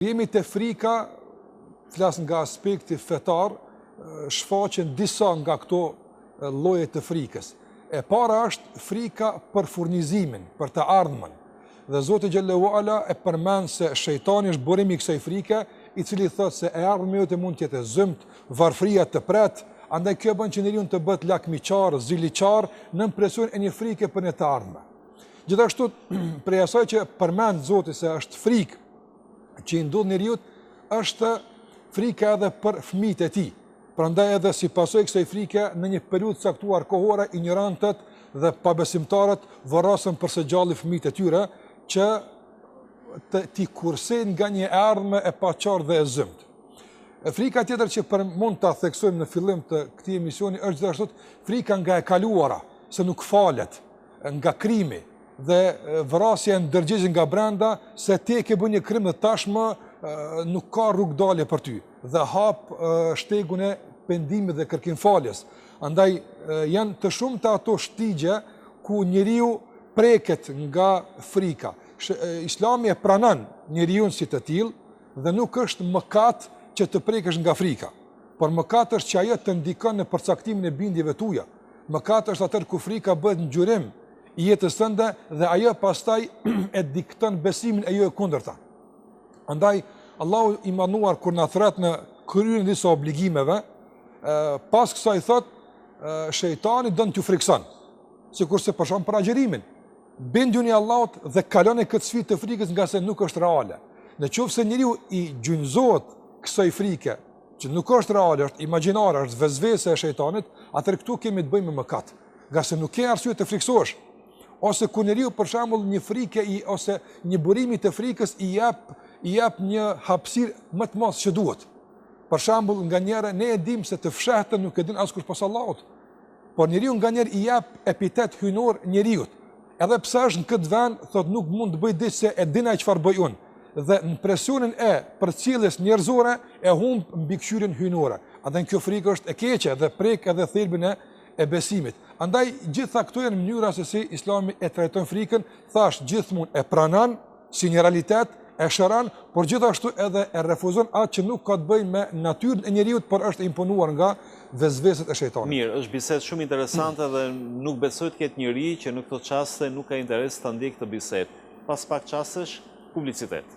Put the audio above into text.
Jemi të frika, flas nga aspekti fetar, shfaqen disa nga këto lloje të frikës. E para është frika për furnizimin, për të ardhmen. Dhe Zoti xhallahu ala e përmend se shejtani është burimi i kësaj frike, i cili thotë se e ardhmja jote mund të jetë zymt, varfëria të pret, andaj kjo bën që njeriu të bëhet lakmiqar, ziliqar në presion e një frike për në të ardhmen. Gjithashtu, prej asaj që përmend Zoti se është frikë që i ndodh njeriu, është frika edhe për fëmijët e tij. Prandaj edhe si pasojë kësaj frike në një periudhë caktuar kohore, ignorantët dhe pabesimtarët vorrasen për së gjalli fëmijët e tyre që ti kursejnë nga një ardhme e paqartë dhe e zymt. Frika tjetër që mund ta theksojmë në fillim të këtij emisioni është gjithashtu frika nga e kaluara, se nuk falet, nga krimi dhe vrasja e ndërgjegjë nga brenda, se ti ke bën një krim dhe tashmë nuk ka rrugë dalje për ty dhe hap shtegun e pendimit dhe kërkim faljes. Andaj janë të shumta ato shtigje ku njeriu preket nga frika. Islami e pranon njeriu si të tillë dhe nuk është mëkat që të prekesh nga frika. Por mëkat është që ajo të ndikon në përcaktimin e bindjeve tuaja. Mëkat është atë ku frika bëhet ngjyrim i jetës tënde dhe ajo pastaj e dikton besimin e jo e kundërta. Andaj Allahu i manduar kur na thret në kryen disa obligimeve, pas kësaj thot shejtani don t'ju frikson. Sikurse për shkak për agjërimin. Binduni Allahut dhe kaloni këtë sfidë të frikës nga se nuk është reale. Nëse njeriu i gjunjëzohet kësaj frike, që nuk është reale, është imagjinare, është vezvese e shejtanit, atëherë këtu kemi të bëjmë me mëkat, nga se nuk ke arsye të friksohesh. Ose kur njeriu për shembull një frike ose një burimi të frikës i jep një hapësirë më të madhe se duhet. Për shembull, nganjëherë ne e dimë se të fshehtën nuk e din askush pas Allahut. Por njeriu nganjëherë i jep epitet hynor njeriu. Edhe pse është në këtë vend, thot nuk mund të bëj diçka se e din ai çfarë bëj unë. Dhe në presionin e përcjelljes njerëzore e humb mbikëqyrjen hynore. Atë kjo frikë është e keqe dhe prek edhe thelbin e besimit. Andaj gjitha këto janë mënyra se si Islami e trajton frikën, thash gjithmonë e pranon si një realitet, e shëron, por gjithashtu edhe e refuzon atë që nuk ka të bëjë me natyrën e njeriu, por është imponuar nga vezveset e shejtanit. Mirë, është bisedë shumë interesante dhe nuk besoj të ketë njëri që në këto çaste nuk ka interes ta ndjekë këtë bisedë. Pas pak çastesh, publicitet.